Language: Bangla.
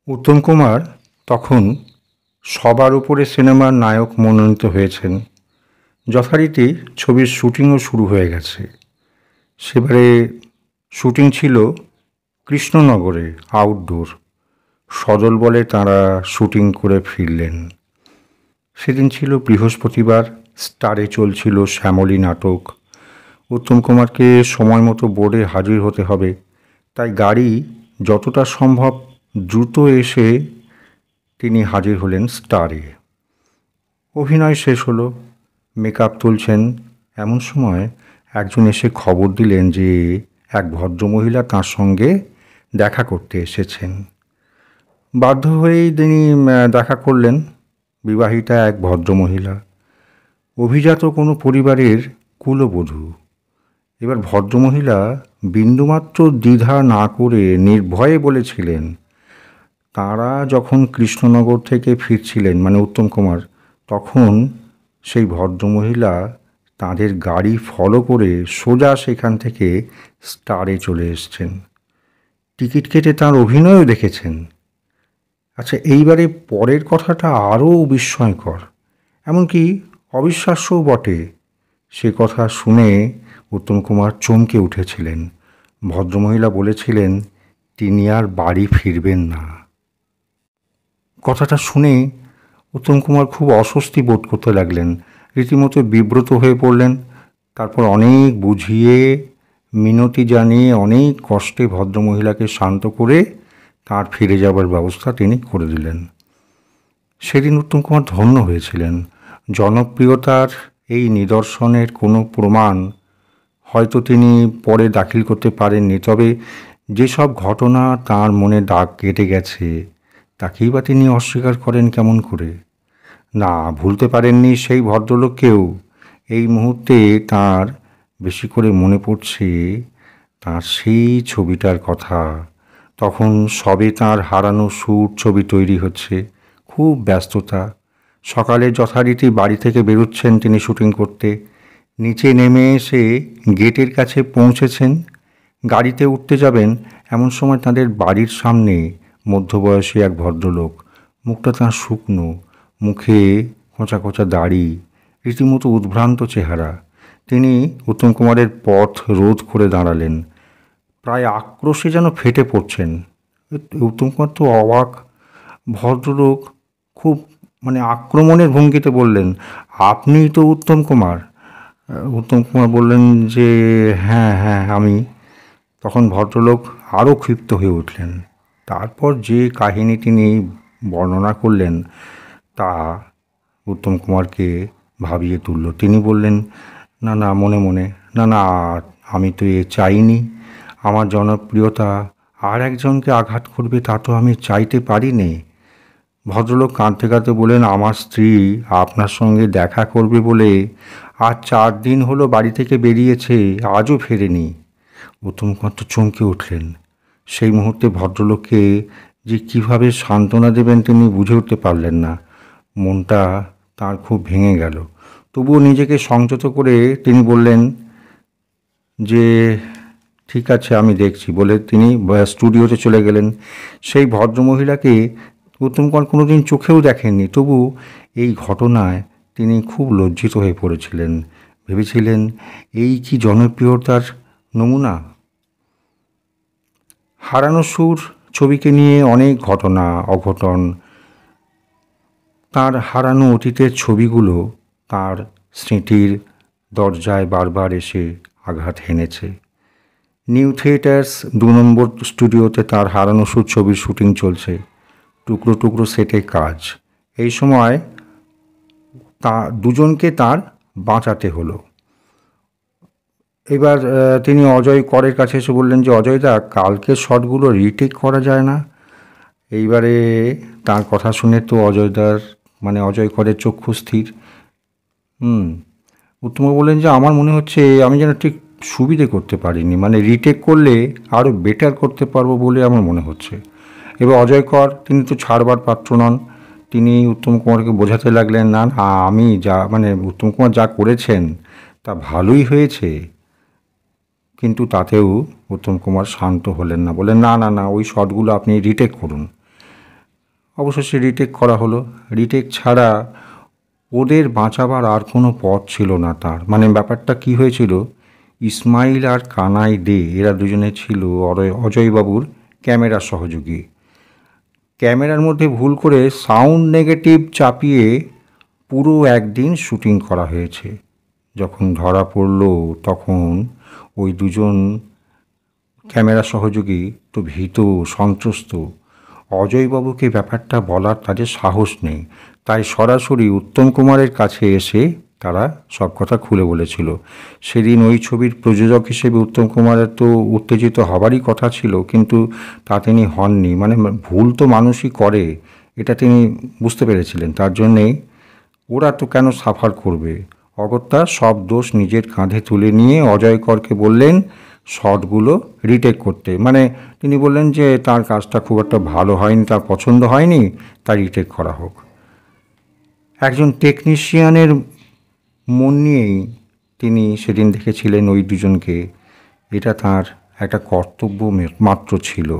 উত্তম কুমার তখন সবার উপরে সিনেমার নায়ক মনোনীত হয়েছেন। যথারীতি ছবির শুটিংও শুরু হয়ে গেছে। সেবারে শুটিং ছিল কৃষ্ণনগরে, আউটডোর। সদল বলে তাঁরা শুটিং করে ফিরলেন। সেদিন ছিল বৃহস্পতিবার। স্টারে চলছিল শ্যামলী নাটক। উত্তম কুমারকে সময় মতো বোর্ডে হাজির হতে হবে, তাই গাড়ি যতটা সম্ভব দ্রুত এসে তিনি হাজির হলেন স্টারে। অভিনয় শেষ হলো, মেকআপ তুলছেন, এমন সময় একজন এসে খবর দিলেন যে এক ভদ্রমহিলা তাঁর সঙ্গে দেখা করতে এসেছেন। বাধ্য হয়েই তিনি দেখা করলেন। বিবাহিতা এক ভদ্রমহিলা, অভিজাত কোনো পরিবারের কুলবধূ। এবার ভদ্রমহিলা বিন্দুমাত্র দ্বিধা না করে নির্ভয়ে বলেছিলেন, তাঁরা যখন কৃষ্ণনগর থেকে ফিরছিলেন, মানে উত্তম কুমার, তখন সেই ভদ্রমহিলা তাঁদের গাড়ি ফলো করে সোজা সেখান থেকে স্টারে চলে এসছেন। টিকিট কেটে তাঁর অভিনয়ও দেখেছেন। আচ্ছা, এইবারে পরের কথাটা আরও বিস্ময়কর, এমনকি অবিশ্বাস্যও বটে। সে কথা শুনে উত্তম কুমার চমকে উঠেছিলেন। ভদ্রমহিলা বলেছিলেন তিনি আর বাড়ি ফিরবেন না। কথাটা শুনে উত্তম কুমার খুব অস্বস্তি বোধ করতে লাগলেন, রীতিমতো বিব্রত হয়ে পড়লেন। তারপর অনেক বুঝিয়ে মিনতি জানিয়ে অনেক কষ্টে ভদ্রমহিলাকে শান্ত করে তার ফিরে যাবার ব্যবস্থা তিনি করে দিলেন। সেদিন উত্তম কুমার ধন্য হয়েছিলেন। জনপ্রিয়তার এই নিদর্শনের কোনো প্রমাণ হয়তো তিনি পরে দাখিল করতে পারেননি, তবে যেসব ঘটনা তার মনে দাগ কেটে গেছে তাকেই বা তিনি অস্বীকার করেন কেমন করে? না, ভুলতে পারেননি সেই ভদ্রলোককেও। এই মুহূর্তে তার বেশি করে মনে পড়ছে তার সেই ছবিটার কথা। তখন সবে তার হারানো সুর ছবি তৈরি হচ্ছে, খুব ব্যস্ততা। সকালে যথারীতি বাড়ি থেকে বেরোচ্ছেন তিনি শুটিং করতে। নিচে নেমে এসে গেটের কাছে পৌঁছেছেন, গাড়িতে উঠতে যাবেন, এমন সময় তাদের বাড়ির সামনে মধ্যবয়সী এক ভদ্রলোক। মুখটা তাঁর শুকনো, মুখে খোঁচা খোঁচা দাড়ি, রীতিমতো উদ্ভ্রান্ত চেহারা। তিনি উত্তম কুমারের পথ রোধ করে দাঁড়ালেন, প্রায় আক্রোশে যেন ফেটে পড়ছেন। উত্তম কুমার তো অবাক। ভদ্রলোক খুব আক্রমণের ভঙ্গিতে বললেন, আপনিই তো উত্তম কুমার? উত্তম কুমার বললেন যে হ্যাঁ হ্যাঁ আমি। তখন ভদ্রলোক আরও ক্ষিপ্ত হয়ে উঠলেন। তারপর যে কাহিনী তিনি বর্ণনা করলেন তা উত্তম কুমারকে ভাবিয়ে তুলল। তিনি বললেন, না না, মনে মনে, না না, আমি তো এ চাইনি। আমার জনপ্রিয়তা আর একজনকে আঘাত করবে তা তো আমি চাইতে পারিনি। ভদ্রলোক কাঁদতে কাঁদতে বলেন, আমার স্ত্রী আপনার সঙ্গে দেখা করবে বলে আজ 4 দিন হলো বাড়ি থেকে বেরিয়েছে, আজও ফেরেনি। উত্তম কুমার তো চমকে উঠলেন। সেই মুহূর্তে ভদ্রলোককে যে কীভাবে সান্ত্বনা দেবেন তিনি বুঝে উঠতে পারলেন না। মনটা তার খুব ভেঙে গেল। তবুও নিজেকে সংযত করে তিনি বললেন যে ঠিক আছে, আমি দেখছি বলে তিনি স্টুডিওতে চলে গেলেন। সেই ভদ্রমহিলাকে উত্তম কুমার কোনোদিন চোখেও দেখেননি, তবু এই ঘটনায় তিনি খুব লজ্জিত হয়ে পড়েছিলেন। ভেবেছিলেন এই কি জনপ্রিয়তার নমুনা? হারানো সুর ছবিকে নিয়ে অনেক ঘটনা অঘটন। তার হারানো অতীতের ছবিগুলো তার স্মৃতির দরজায় বারবার এসে আঘাত হেনেছে। নিউ থিয়েটার্স 2 নম্বর স্টুডিওতে তার হারানো সুর ছবির শুটিং চলছে, টুকরো টুকরো সেটে কাজ। এই সময় দুজনকে তার বাঁচাতে হলো। এবার তিনি অজয় করের কাছে এসে বললেন যে অজয়দা, কালকের শটগুলো রিটেক করা যায় না? এইবারে তার কথা শুনে তো অজয়দার অজয় করের চক্ষু স্থির। উত্তম বললেন যে আমার মনে হচ্ছে আমি যেন ঠিক সুবিধে করতে পারিনি, রিটেক করলে আরও বেটার করতে পারবো বলে আমার মনে হচ্ছে। এবার অজয় কর, তিনি তো ছাড়বার পাত্র নন। তিনি উত্তম কুমারকে বোঝাতে লাগলেন, না আমি যা উত্তম কুমার যা করেছেন তা ভালোই হয়েছে। কিন্তু তাতেও উত্তম কুমার শান্ত হলেন না, বললেন না না না, ওই শটগুলো আপনি রিটেক করুন। অবশেষে রিটেক করা হলো। রিটেক ছাড়া ওদের বাঁচাবার আর কোনো পথ ছিল না তার। মানে ব্যাপারটা কি হয়েছিল, ইসমাইল আর কানাই দে এরা দুজনে ছিল অজয়বাবুর ক্যামেরা সহযোগী। ক্যামেরার মধ্যে ভুল করে সাউন্ড নেগেটিভ চাপিয়ে পুরো একদিন শুটিং করা হয়েছে। যখন ধরা পড়ল তখন ওই দুজন ক্যামেরা সহযোগী তো ভীত, সন্ত্রস্ত। অজয়বাবুকে ব্যাপারটা বলার তাদের সাহস নেই, তাই সরাসরি উত্তম কুমারের কাছে এসে তারা সব কথা খুলে বলেছিল। সেদিন ওই ছবির প্রযোজক হিসেবে উত্তম কুমারের তো উত্তেজিত হবারই কথা ছিল, কিন্তু তা তিনি হননি। মানে ভুল তো মানুষই করে, এটা তিনি বুঝতে পেরেছিলেন। তার জন্যেই ওরা তো কেন সাফার করবে, অগত্যা সব দোষ নিজের কাঁধে তুলে নিয়ে অজয়করকে বললেন শটগুলো রিটেক করতে। মানে তিনি বললেন যে তার কাজটা খুব একটা ভালো হয়নি, তার পছন্দ হয়নি, তার রিটেক করা হোক। একজন টেকনিশিয়ানের মন নিয়েই তিনি সেদিন দেখেছিলেন ওই দুজনকে। এটা তার একটা কর্তব্য মাত্র ছিল।